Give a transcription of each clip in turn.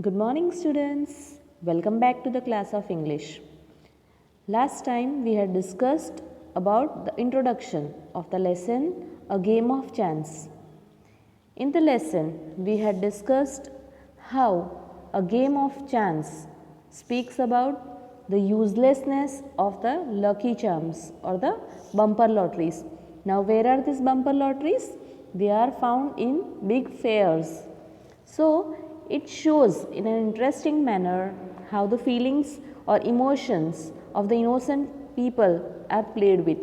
Good morning, students. Welcome back to the class of English. Last time we had discussed about the introduction of the lesson A Game of Chance. In the lesson, we had discussed how a game of chance speaks about the uselessness of the lucky charms or the bumper lotteries. Now, where are these bumper lotteries? They are found in big fairs. So, it shows in an interesting manner how the feelings or emotions of the innocent people are played with.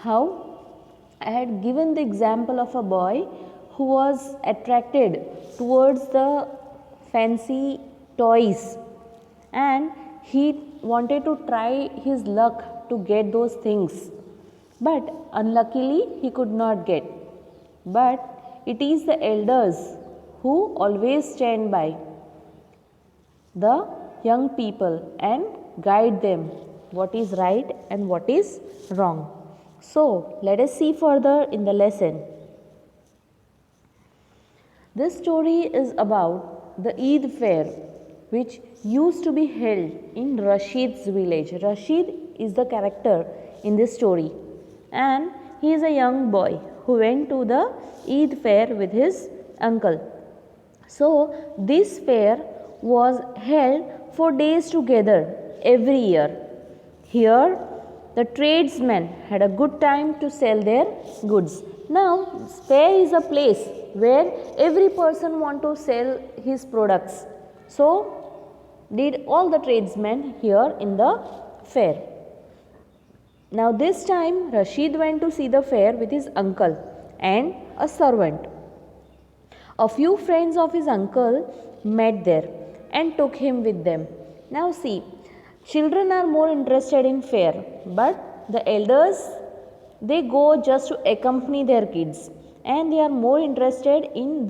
How I had given the example of a boy who was attracted towards the fancy toys and he wanted to try his luck to get those things, but unluckily he could not get. But it is the elders who always stand by the young people and guide them what is right and what is wrong. So, let us see further in the lesson. This story is about the Eid fair which used to be held in Rashid's village. Rashid is the character in this story and he is a young boy who went to the Eid fair with his uncle. So, this fair was held for days together every year. Here, the tradesmen had a good time to sell their goods. Now, fair is a place where every person want to sell his products. So, did all the tradesmen here in the fair. Now, this time Rashid went to see the fair with his uncle and a servant. A few friends of his uncle met there and took him with them. Now see, children are more interested in fair, but the elders, they go just to accompany their kids and they are more interested in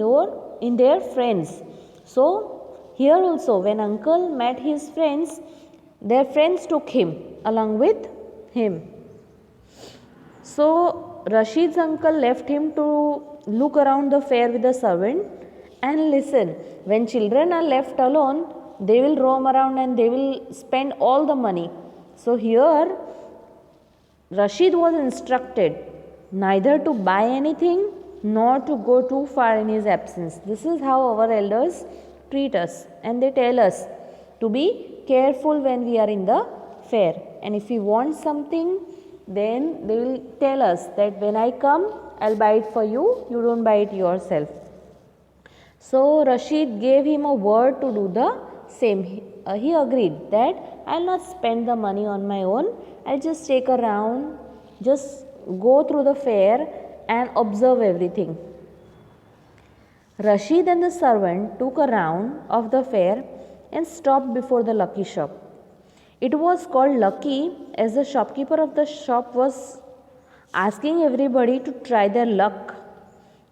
their friends. So here also when uncle met his friends, their friends took him along with him. So Rashid's uncle left him to look around the fair with the servant and listen. When children are left alone, they will roam around and they will spend all the money. So here Rashid was instructed neither to buy anything nor to go too far in his absence. This is how our elders treat us and they tell us to be careful when we are in the fair. And if we want something, then they will tell us that when I come, I'll buy it for you, you don't buy it yourself. So Rashid gave him a word to do the same. He agreed that I'll not spend the money on my own, I'll just take a round, just go through the fair and observe everything. Rashid and the servant took a round of the fair and stopped before the lucky shop. It was called lucky as the shopkeeper of the shop was asking everybody to try their luck,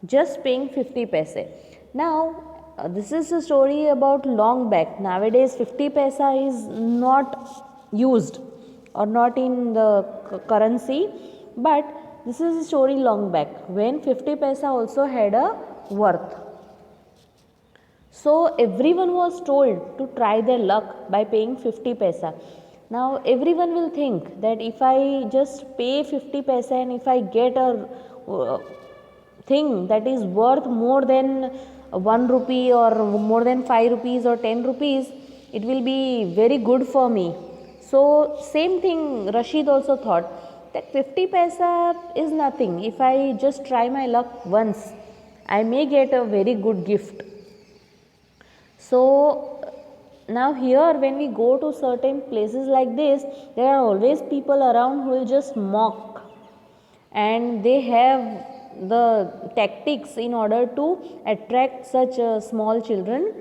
just paying 50 paise. Now, this is a story about long back. Nowadays, 50 paisa is not used or not in the currency, but this is a story long back when 50 paisa also had a worth. So, everyone was told to try their luck by paying 50 paisa. Now, everyone will think that if I just pay 50 paisa and if I get a thing that is worth more than 1 rupee or more than 5 rupees or 10 rupees, it will be very good for me. So, same thing Rashid also thought that 50 paisa is nothing. If I just try my luck once, I may get a very good gift. So, now here when we go to certain places like this, there are always people around who will just mock and they have the tactics in order to attract such small children.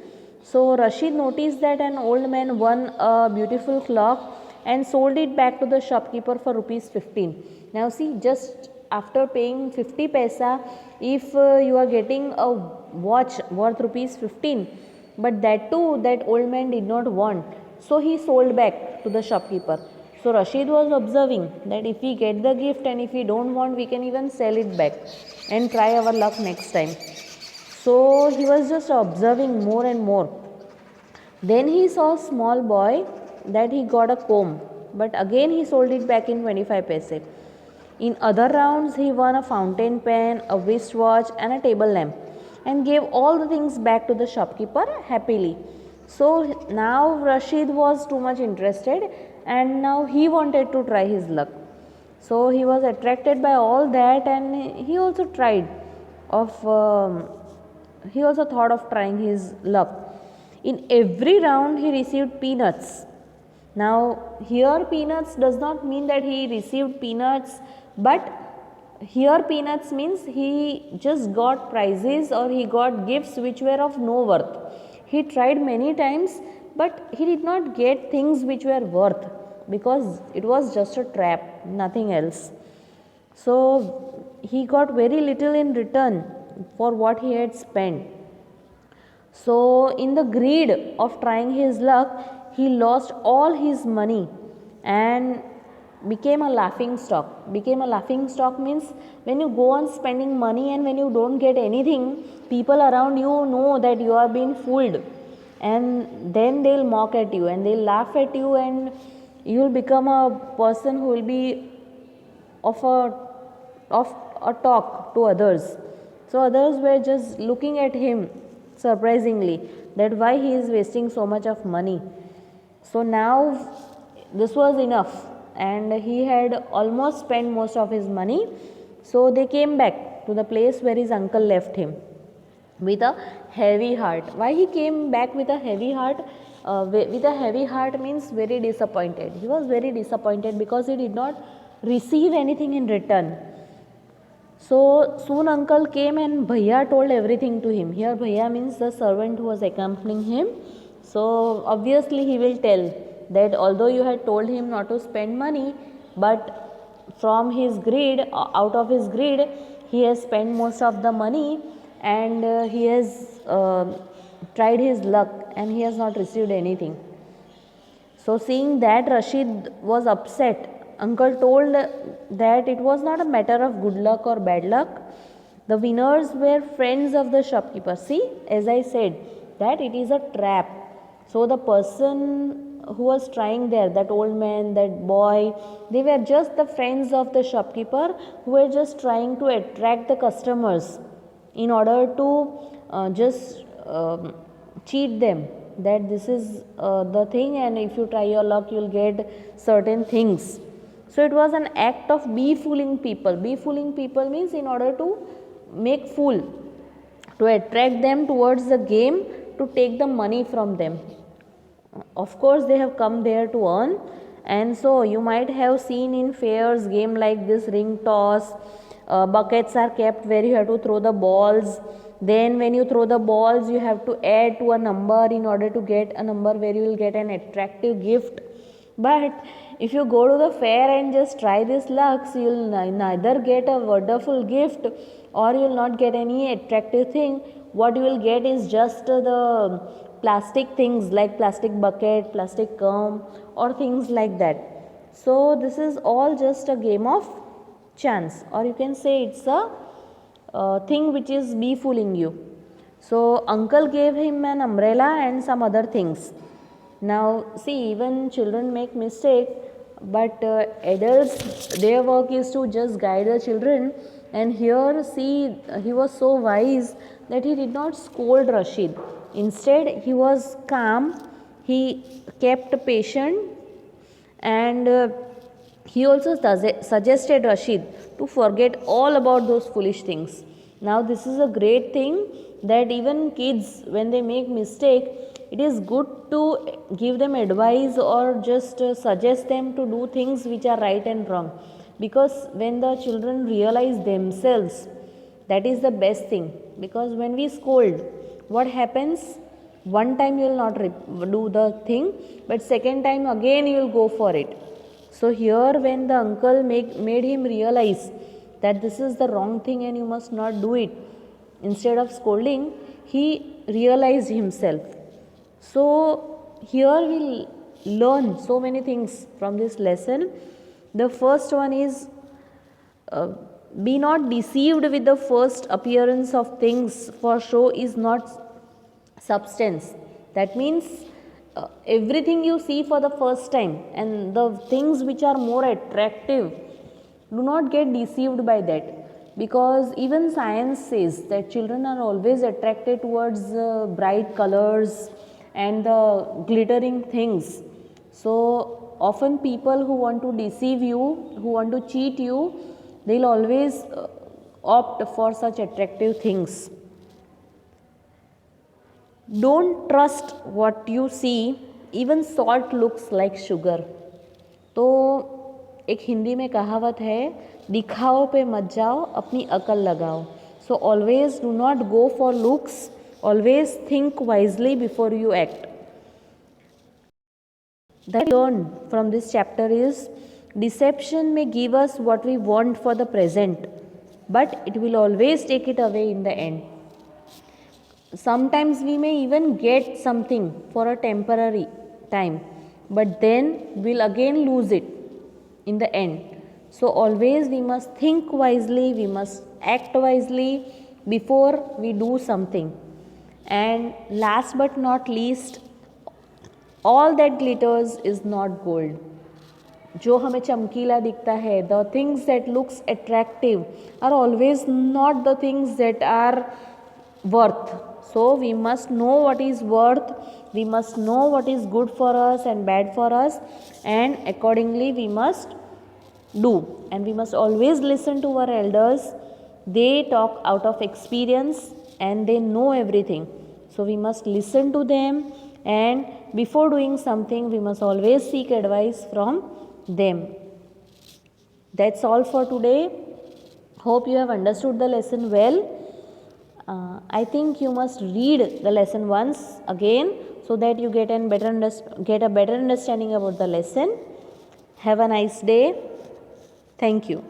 So Rashid noticed that an old man won a beautiful clock and sold it back to the shopkeeper for rupees 15. Now see, just after paying 50 paisa, if you are getting a watch worth rupees 15, but that too that old man did not want, so he sold back to the shopkeeper. So Rashid was observing that if we get the gift and if we don't want, we can even sell it back and try our luck next time. So he was just observing more and more. Then he saw a small boy that he got a comb, but again he sold it back in 25 paise. In other rounds, he won a fountain pen, a wristwatch, and a table lamp, and gave all the things back to the shopkeeper happily. So now Rashid was too much interested, and now he wanted to try his luck. So he was attracted by all that, and he also tried of. He also thought of trying his luck. In every round, he received peanuts. Now, here peanuts does not mean that he received peanuts, but here peanuts means he just got prizes or he got gifts which were of no worth. He tried many times, but he did not get things which were worth because it was just a trap, nothing else. So, he got very little in return for what he had spent. So, in the greed of trying his luck, he lost all his money and became a laughing stock. Became a laughing stock means when you go on spending money and when you don't get anything, people around you know that you are being fooled, and then they'll mock at you and they'll laugh at you, and you'll become a person who will be of a talk to others. So others were just looking at him surprisingly that why he is wasting so much of money. So now this was enough, and he had almost spent most of his money. So they came back to the place where his uncle left him with a heavy heart. Why he came back with a heavy heart? With a heavy heart means very disappointed. He was very disappointed because he did not receive anything in return. So soon uncle came and Bhaiya told everything to him. Here Bhaiya means the servant who was accompanying him. So obviously he will tell that although you had told him not to spend money, but from his greed, out of his greed, he has spent most of the money, and he has tried his luck and he has not received anything. So seeing that, Rashid was upset. Uncle told that it was not a matter of good luck or bad luck. The winners were friends of the shopkeeper. See, as I said, that it is a trap. So the person who was trying there, that old man, that boy, they were just the friends of the shopkeeper who were just trying to attract the customers in order to just cheat them that this is the thing, and if you try your luck you will get certain things. So it was an act of befooling people. Befooling people means in order to make fool, to attract them towards the game, to take the money from them. Of course they have come there to earn, and so you might have seen in fairs game like this, ring toss, buckets are kept where you have to throw the balls. Then when you throw the balls you have to add to a number in order to get a number where you will get an attractive gift. But if you go to the fair and just try this luck, so you will neither get a wonderful gift or you will not get any attractive thing. What you will get is just the plastic things like plastic bucket, plastic comb, or things like that. So this is all just a game of chance, or you can say it's a thing which is befooling you. So uncle gave him an umbrella and some other things. Now see, even children make mistake, but adults, their work is to just guide the children. And here see, he was so wise that he did not scold Rashid. Instead he was calm, he kept patient, and he also suggested Rashid to forget all about those foolish things. Now this is a great thing that even kids, when they make mistake, it is good to give them advice or just suggest them to do things which are right and wrong, because when the children realize themselves, that is the best thing. Because when we scold, what happens? One time you will not do the thing, but second time again you will go for it. So here when the uncle made him realize that this is the wrong thing and you must not do it, instead of scolding, he realized himself. So here we learn so many things from this lesson. The first one is be not deceived with the first appearance of things, for show is not substance. That means everything you see for the first time and the things which are more attractive, do not get deceived by that, because even science says that children are always attracted towards bright colors and the glittering things. So often people who want to deceive you, who want to cheat you, they'll always opt for such attractive things. Don't trust what you see, even salt looks like sugar. तो एक हिंदी में कहावत है, दिखाओ पे मत जाओ, अपनी अकल लगाओ. So always do not go for looks, always think wisely before you act. The learn from this chapter is, deception may give us what we want for the present, but it will always take it away in the end. Sometimes we may even get something for a temporary time, but then we'll again lose it in the end. So always we must think wisely, we must act wisely before we do something. And last but not least, all that glitters is not gold. जो हमें चमकीला दिखता है, the things that looks attractive are always not the things that are worth. So we must know what is worth, we must know what is good for us and bad for us, and accordingly we must do. And we must always listen to our elders. They talk out of experience and they know everything. So we must listen to them, and before doing something we must always seek advice from them. That's all for today. Hope you have understood the lesson well. I think you must read the lesson once again so that you get a better understanding about the lesson. Have a nice day. Thank you.